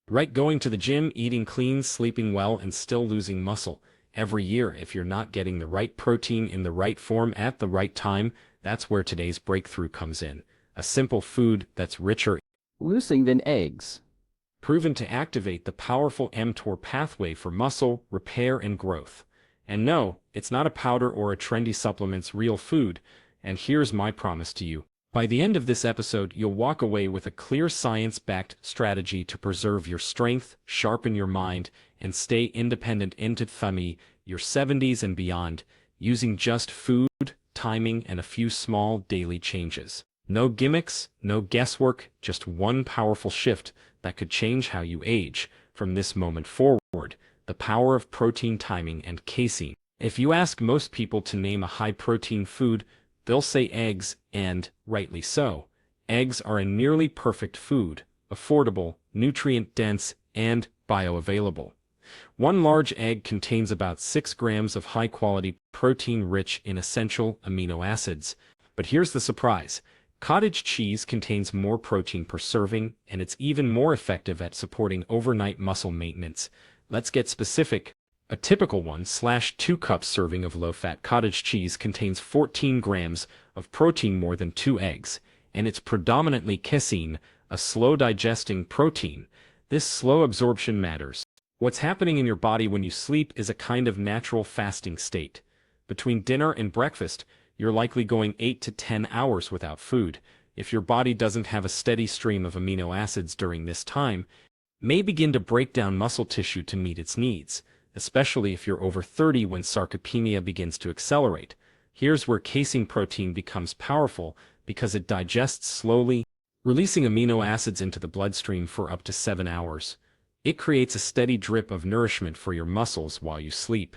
Right, going to the gym, eating clean, sleeping well, and still losing muscle every year if you're not getting the right protein in the right form at the right time. That's where today's breakthrough comes in. A simple food that's richer, leucine than eggs. proven to activate the powerful mTOR pathway for muscle repair and growth. And no, it's not a powder or a trendy supplement's real food, and here's my promise to you. By the end of this episode, you'll walk away with a clear science-backed strategy to preserve your strength, sharpen your mind, and stay independent into your 70s and beyond, using just food, timing, and a few small daily changes. No gimmicks, no guesswork, just one powerful shift that could change how you age from this moment forward. The power of protein timing and casein. If you ask most people to name a high-protein food, they'll say eggs, and rightly so. Eggs are a nearly perfect food, affordable, nutrient-dense, and bioavailable. One large egg contains about 6 grams of high-quality protein rich in essential amino acids. But here's the surprise. Cottage cheese contains more protein per serving, and it's even more effective at supporting overnight muscle maintenance. Let's get specific. A typical 1/2 cup serving of low-fat cottage cheese contains 14 grams of protein, more than 2 eggs, and it's predominantly casein, a slow-digesting protein. This slow absorption matters. What's happening in your body when you sleep is a kind of natural fasting state. Between dinner and breakfast, you're likely going 8 to 10 hours without food. If your body doesn't have a steady stream of amino acids during this time, it may begin to break down muscle tissue to meet its needs, especially if you're over 30 when sarcopenia begins to accelerate. Here's where casein protein becomes powerful because it digests slowly, releasing amino acids into the bloodstream for up to 7 hours. It creates a steady drip of nourishment for your muscles while you sleep.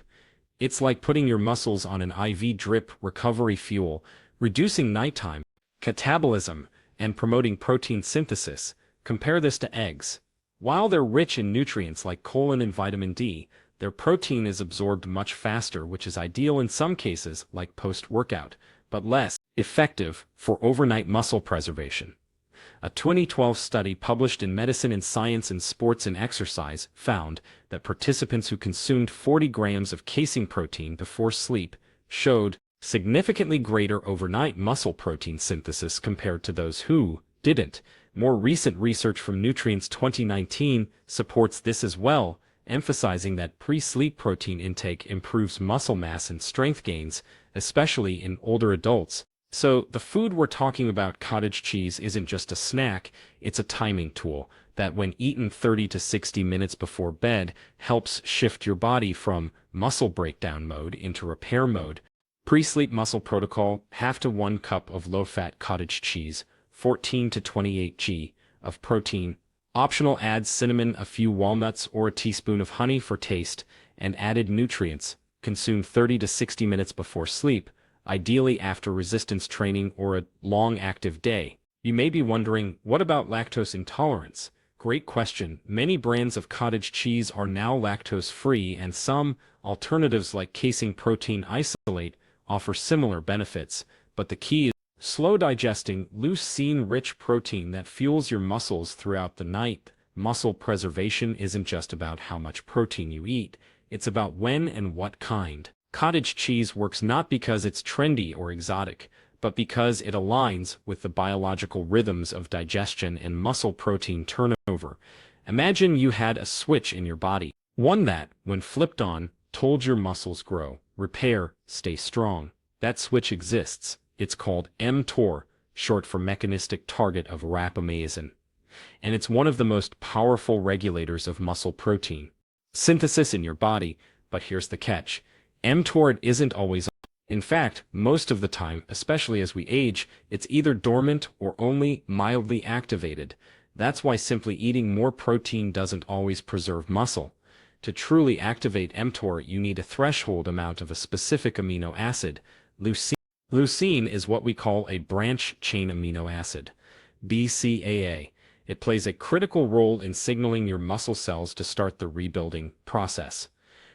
It's like putting your muscles on an IV drip, recovery fuel, reducing nighttime catabolism, and promoting protein synthesis. Compare this to eggs. While they're rich in nutrients like choline and vitamin D, their protein is absorbed much faster, which is ideal in some cases, like post-workout, but less effective for overnight muscle preservation. A 2012 study published in Medicine and Science in Sports and Exercise found that participants who consumed 40 grams of casein protein before sleep showed significantly greater overnight muscle protein synthesis compared to those who didn't. More recent research from Nutrients 2019 supports this as well, emphasizing that pre-sleep protein intake improves muscle mass and strength gains, especially in older adults. So the food we're talking about, cottage cheese, isn't just a snack, it's a timing tool that, when eaten 30 to 60 minutes before bed, helps shift your body from muscle breakdown mode into repair mode. Pre-sleep muscle protocol: half to 1 cup of low-fat cottage cheese, 14 to 28 g of protein. Optional: add cinnamon, a few walnuts, or a teaspoon of honey for taste and added nutrients. Consume 30 to 60 minutes before sleep, ideally after resistance training or a long active day. You may be wondering, what about lactose intolerance? Great question. Many brands of cottage cheese are now lactose-free, and some alternatives like casein protein isolate offer similar benefits, but the key is slow digesting, leucine-rich protein that fuels your muscles throughout the night. Muscle preservation isn't just about how much protein you eat, it's about when and what kind. Cottage cheese works not because it's trendy or exotic, but because it aligns with the biological rhythms of digestion and muscle protein turnover. Imagine you had a switch in your body, one that, when flipped on, told your muscles grow, repair, stay strong. That switch exists. It's called mTOR, short for mechanistic target of rapamycin. And it's one of the most powerful regulators of muscle protein synthesis in your body. But here's the catch. mTOR isn't always on. In fact, most of the time, especially as we age, it's either dormant or only mildly activated. That's why simply eating more protein doesn't always preserve muscle. To truly activate mTOR, you need a threshold amount of a specific amino acid, leucine. Leucine is what we call a branch-chain amino acid, BCAA. It plays a critical role in signaling your muscle cells to start the rebuilding process.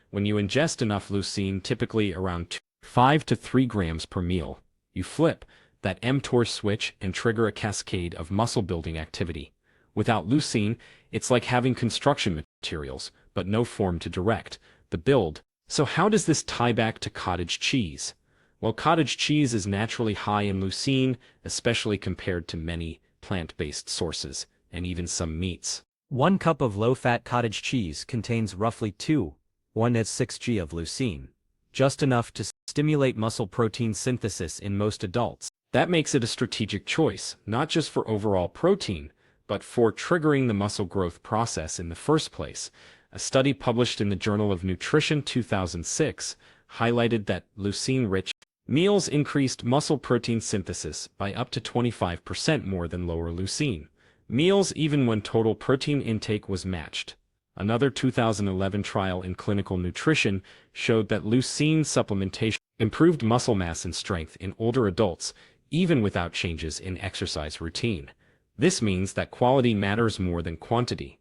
When you ingest enough leucine, typically around 5 to 3 grams per meal, you flip that mTOR switch and trigger a cascade of muscle-building activity. Without leucine, it's like having construction materials, but no form to direct the build. So how does this tie back to cottage cheese? Well, cottage cheese is naturally high in leucine, especially compared to many plant-based sources, and even some meats. 1 cup of low-fat cottage cheese contains roughly 2.16 g of leucine, just enough to stimulate muscle protein synthesis in most adults. That makes it a strategic choice, not just for overall protein, but for triggering the muscle growth process in the first place. A study published in the Journal of Nutrition 2006 highlighted that leucine-rich meals increased muscle protein synthesis by up to 25% more than lower leucine meals, even when total protein intake was matched. Another 2011 trial in clinical nutrition showed that leucine supplementation improved muscle mass and strength in older adults, even without changes in exercise routine. This means that quality matters more than quantity.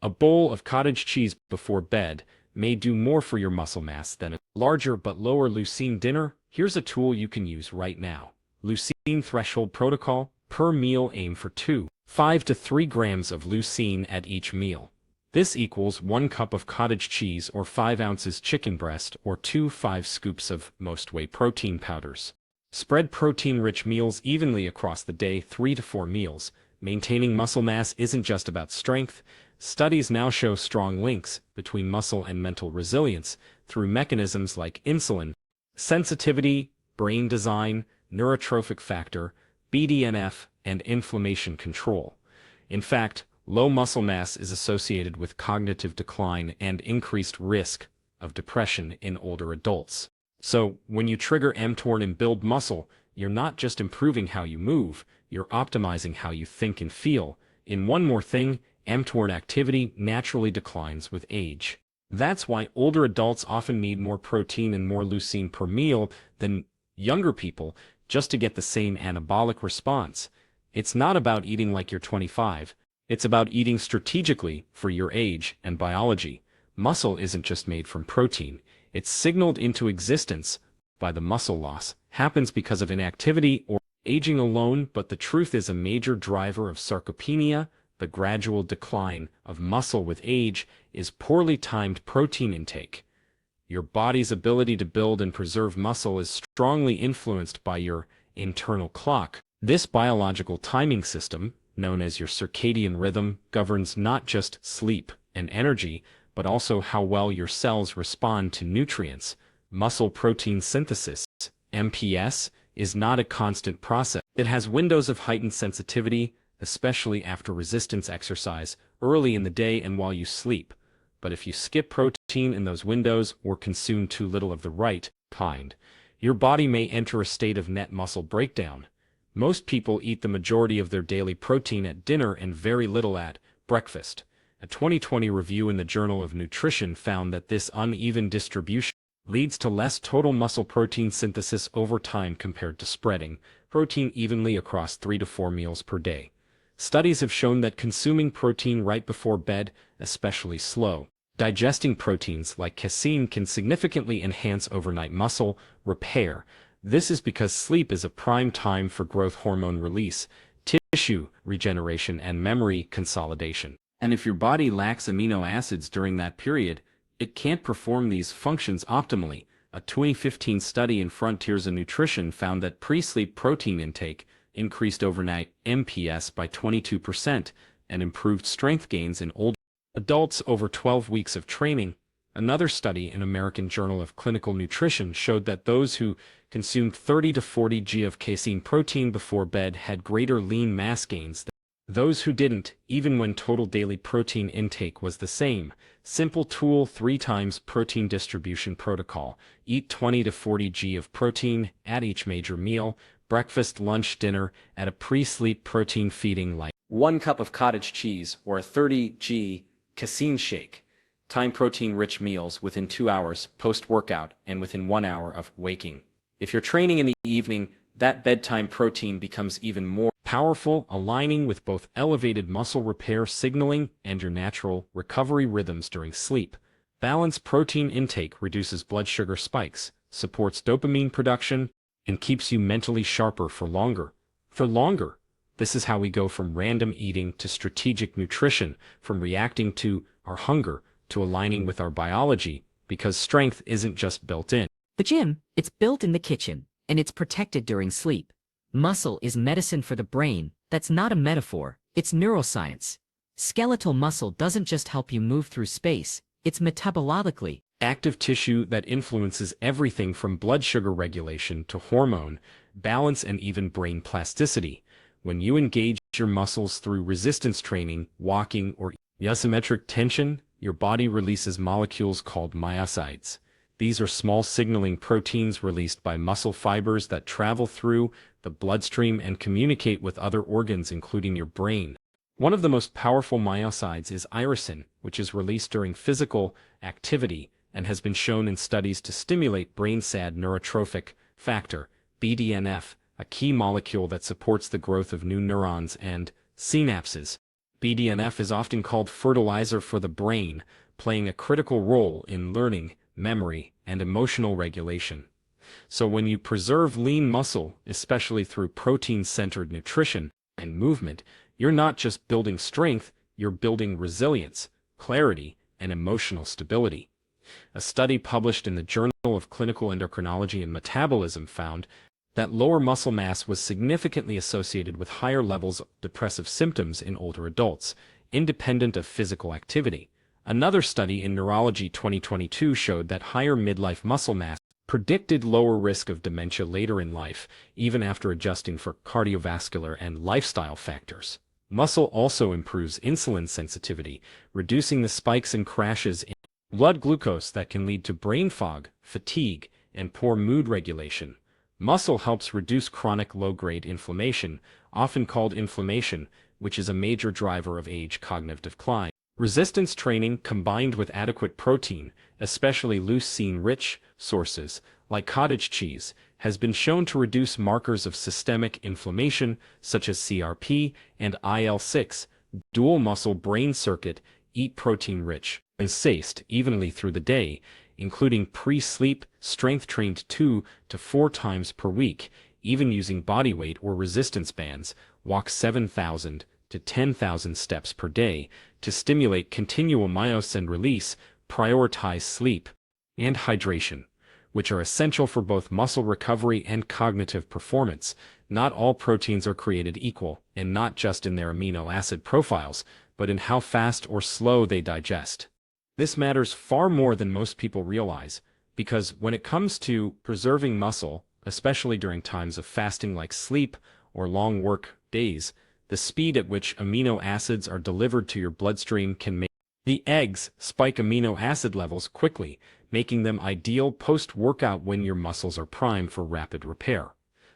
A bowl of cottage cheese before bed may do more for your muscle mass than a larger but lower leucine dinner. Here's a tool you can use right now. Leucine Threshold Protocol. Per meal, aim for 2.5 to 3 grams of leucine at each meal. This equals 1 cup of cottage cheese or 5 ounces chicken breast or 5 scoops of most whey protein powders. Spread protein-rich meals evenly across the day, 3 to 4 meals. Maintaining muscle mass isn't just about strength. Studies now show strong links between muscle and mental resilience through mechanisms like insulin sensitivity, brain design, neurotrophic factor, BDNF, and inflammation control. In fact, low muscle mass is associated with cognitive decline and increased risk of depression in older adults. So, when you trigger mTOR and build muscle, you're not just improving how you move, you're optimizing how you think and feel. In one more thing, mTOR activity naturally declines with age. That's why older adults often need more protein and more leucine per meal than younger people just to get the same anabolic response. It's not about eating like you're 25. It's about eating strategically for your age and biology. Muscle isn't just made from protein. It's signaled into existence by the muscle loss. Happens because of inactivity or aging alone, but the truth is a major driver of sarcopenia. The gradual decline of muscle with age is poorly timed protein intake. Your body's ability to build and preserve muscle is strongly influenced by your internal clock. This biological timing system, known as your circadian rhythm, governs not just sleep and energy, but also how well your cells respond to nutrients. Muscle protein synthesis, MPS, is not a constant process. It has windows of heightened sensitivity, especially after resistance exercise, early in the day and while you sleep. But if you skip protein in those windows or consume too little of the right kind, your body may enter a state of net muscle breakdown. Most people eat the majority of their daily protein at dinner and very little at breakfast. A 2020 review in the Journal of Nutrition found that this uneven distribution leads to less total muscle protein synthesis over time compared to spreading protein evenly across 3 to 4 meals per day. Studies have shown that consuming protein right before bed, especially slow digesting proteins like casein, can significantly enhance overnight muscle repair. This is because sleep is a prime time for growth hormone release, tissue regeneration, and memory consolidation. And if your body lacks amino acids during that period, it can't perform these functions optimally. A 2015 study in Frontiers in Nutrition found that pre-sleep protein intake increased overnight MPS by 22% and improved strength gains in older adults over 12 weeks of training. Another study in American Journal of Clinical Nutrition showed that those who consumed 30 to 40 g of casein protein before bed had greater lean mass gains than those who didn't, even when total daily protein intake was the same. Simple tool: 3 times protein distribution protocol. Eat 20 to 40 g of protein at each major meal, breakfast, lunch, dinner, at a pre-sleep protein feeding like 1 cup of cottage cheese or a 30 g casein shake. Time protein-rich meals within 2 hours post-workout and within 1 hour of waking. If you're training in the evening, that bedtime protein becomes even more powerful, aligning with both elevated muscle repair signaling and your natural recovery rhythms during sleep. Balanced protein intake reduces blood sugar spikes, supports dopamine production, and keeps you mentally sharper for longer. This is how we go from random eating to strategic nutrition, from reacting to our hunger to aligning with our biology, because strength isn't just built in. The gym, it's built in the kitchen, and it's protected during sleep. Muscle is medicine for the brain. That's not a metaphor, it's neuroscience. Skeletal muscle doesn't just help you move through space, it's metabolically Active tissue that influences everything from blood sugar regulation to hormone balance and even brain plasticity. When you engage your muscles through resistance training, walking, or isometric tension, your body releases molecules called myocytes. These are small signaling proteins released by muscle fibers that travel through the bloodstream and communicate with other organs, including your brain. One of the most powerful myocytes is irisin, which is released during physical activity and has been shown in studies to stimulate brain-sad neurotrophic factor, BDNF, a key molecule that supports the growth of new neurons and synapses. BDNF is often called fertilizer for the brain, playing a critical role in learning, memory, and emotional regulation. So when you preserve lean muscle, especially through protein-centered nutrition and movement, you're not just building strength, you're building resilience, clarity, and emotional stability. A study published in the Journal of Clinical Endocrinology and Metabolism found that lower muscle mass was significantly associated with higher levels of depressive symptoms in older adults, independent of physical activity. Another study in Neurology 2022 showed that higher midlife muscle mass predicted lower risk of dementia later in life, even after adjusting for cardiovascular and lifestyle factors. Muscle also improves insulin sensitivity, reducing the spikes and crashes in blood glucose that can lead to brain fog, fatigue, and poor mood regulation. Muscle helps reduce chronic low-grade inflammation, often called inflammation, which is a major driver of age cognitive decline. Resistance training combined with adequate protein, especially leucine-rich sources like cottage cheese, has been shown to reduce markers of systemic inflammation such as CRP and IL-6. Dual muscle brain circuit, eat protein-rich and spaced evenly through the day, including pre-sleep strength trained 2 to 4 times per week, even using bodyweight or resistance bands, walk 7,000 to 10,000 steps per day to stimulate continual myosin release, prioritize sleep and hydration, which are essential for both muscle recovery and cognitive performance. Not all proteins are created equal, and not just in their amino acid profiles, but in how fast or slow they digest. This matters far more than most people realize, because when it comes to preserving muscle, especially during times of fasting like sleep or long work days, the speed at which amino acids are delivered to your bloodstream can make the eggs spike amino acid levels quickly, making them ideal post-workout when your muscles are primed for rapid repair.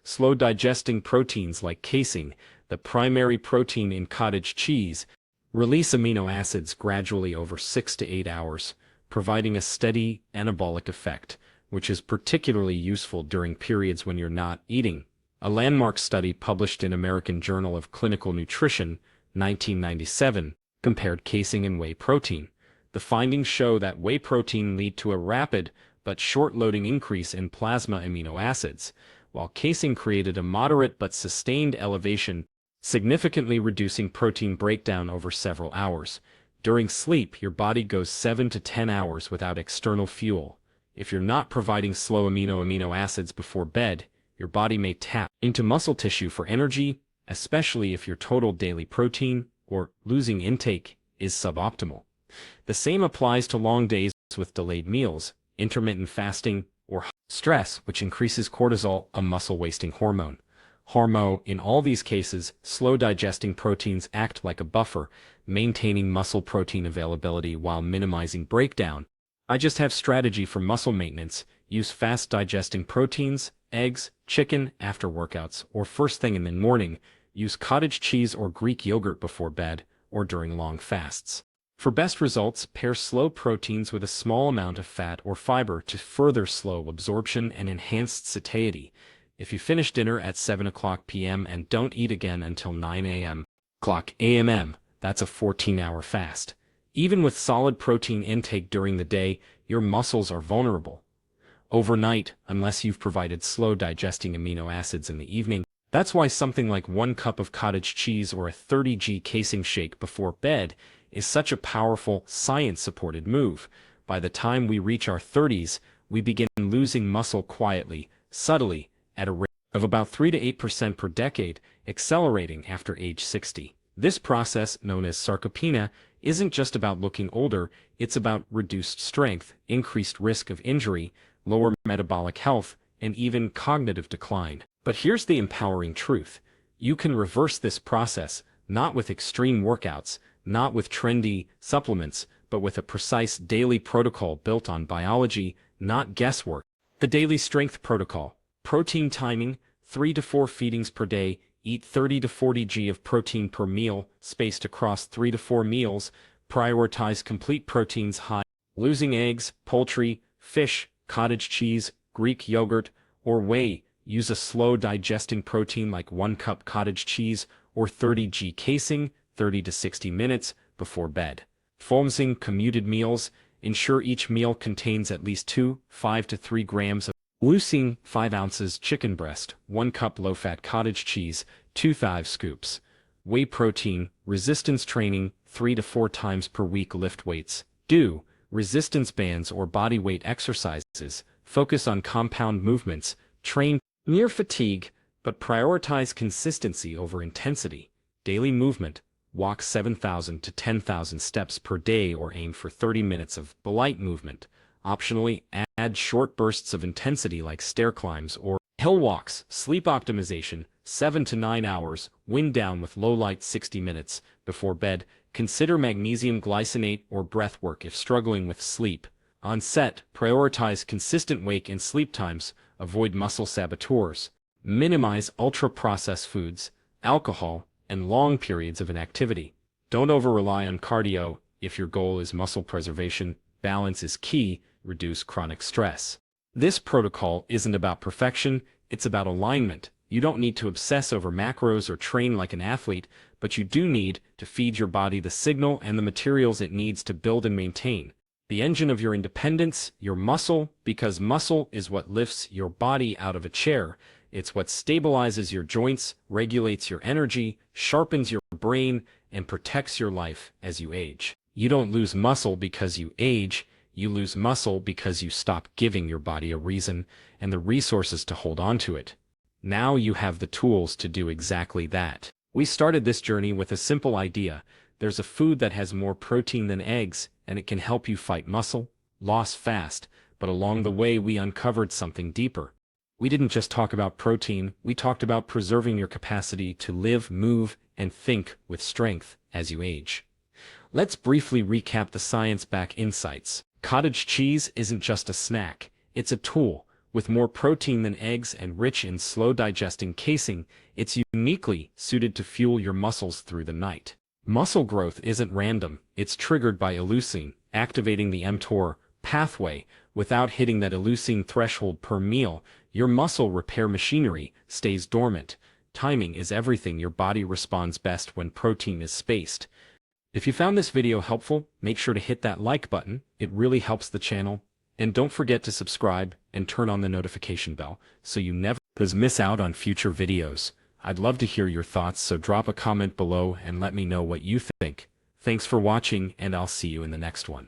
Slow-digesting proteins like casein, the primary protein in cottage cheese, release amino acids gradually over 6 to 8 hours, providing a steady anabolic effect, which is particularly useful during periods when you're not eating. A landmark study published in American Journal of Clinical Nutrition, 1997, compared casein and whey protein. The findings show that whey protein lead to a rapid but short-loading increase in plasma amino acids, while casein created a moderate but sustained elevation, significantly reducing protein breakdown over several hours. During sleep, your body goes 7 to 10 hours without external fuel. If you're not providing slow amino acids before bed, your body may tap into muscle tissue for energy, especially if your total daily protein or losing intake is suboptimal. The same applies to long days with delayed meals, intermittent fasting, or stress, which increases cortisol, a muscle-wasting hormone. In all these cases, slow-digesting proteins act like a buffer, maintaining muscle protein availability while minimizing breakdown. I just have strategy for muscle maintenance. Use fast-digesting proteins, eggs, chicken after workouts, or first thing in the morning. Use cottage cheese or Greek yogurt before bed, or during long fasts. For best results, pair slow proteins with a small amount of fat or fiber to further slow absorption and enhance satiety. If you finish dinner at 7 p.m. and don't eat again until 9 a.m., that's a 14-hour fast. Even with solid protein intake during the day, your muscles are vulnerable. Overnight, unless you've provided slow-digesting amino acids in the evening, That's why something like 1 cup of cottage cheese or a 30g casing shake before bed is such a powerful, science-supported move. By the time we reach our 30s, we begin losing muscle quietly, subtly, at a rate of about 3 to 8% per decade, accelerating after age 60. This process, known as sarcopenia, isn't just about looking older, it's about reduced strength, increased risk of injury, lower metabolic health, and even cognitive decline. But here's the empowering truth. You can reverse this process, not with extreme workouts, not with trendy supplements, but with a precise daily protocol built on biology, not guesswork. The Daily Strength Protocol. Protein timing, 3 to 4 feedings per day, eat 30 to 40 g of protein per meal, spaced across 3 to 4 meals, prioritize complete proteins high, losing eggs, poultry, fish, cottage cheese, Greek yogurt, or whey. Use a slow-digesting protein like 1 cup cottage cheese or 30g casing, 30 to 60 minutes before bed. Focusing commuted meals. Ensure each meal contains at least 5 to 3 grams of leucine, 5 ounces chicken breast, 1 cup low-fat cottage cheese, 2 scoops. Whey protein. Resistance training, 3 to 4 times per week lift weights. Do resistance bands or body weight exercises. Focus on compound movements. Train near fatigue, but prioritize consistency over intensity. Daily movement. Walk 7,000 to 10,000 steps per day or aim for 30 minutes of light movement. Optionally, add short bursts of intensity like stair climbs or hill walks. Sleep optimization, 7 to 9 hours, wind down with low light 60 minutes before bed. Consider magnesium glycinate or breath work if struggling with sleep. On set, prioritize consistent wake and sleep times. Avoid muscle saboteurs. Minimize ultra-processed foods, alcohol, and long periods of inactivity. Don't over-rely on cardio. If your goal is muscle preservation, balance is key. Reduce chronic stress. This protocol isn't about perfection, it's about alignment. You don't need to obsess over macros or train like an athlete, but you do need to feed your body the signal and the materials it needs to build and maintain the engine of your independence, your muscle, because muscle is what lifts your body out of a chair. It's what stabilizes your joints, regulates your energy, sharpens your brain, and protects your life as you age. You don't lose muscle because you age, you lose muscle because you stop giving your body a reason and the resources to hold on to it. Now you have the tools to do exactly that. We started this journey with a simple idea. There's a food that has more protein than eggs, and it can help you fight muscle loss fast, but along the way we uncovered something deeper. We didn't just talk about protein, we talked about preserving your capacity to live, move, and think with strength as you age. Let's briefly recap the science-backed insights. Cottage cheese isn't just a snack, it's a tool. With more protein than eggs and rich in slow-digesting casing, it's uniquely suited to fuel your muscles through the night. Muscle growth isn't random, it's triggered by leucine, activating the mTOR pathway. Without hitting that leucine threshold per meal, your muscle repair machinery stays dormant. Timing is everything. Your body responds best when protein is spaced. If you found this video helpful, make sure to hit that like button, it really helps the channel. And don't forget to subscribe and turn on the notification bell so you never miss out on future videos. I'd love to hear your thoughts, so drop a comment below and let me know what you think. Thanks for watching, and I'll see you in the next one.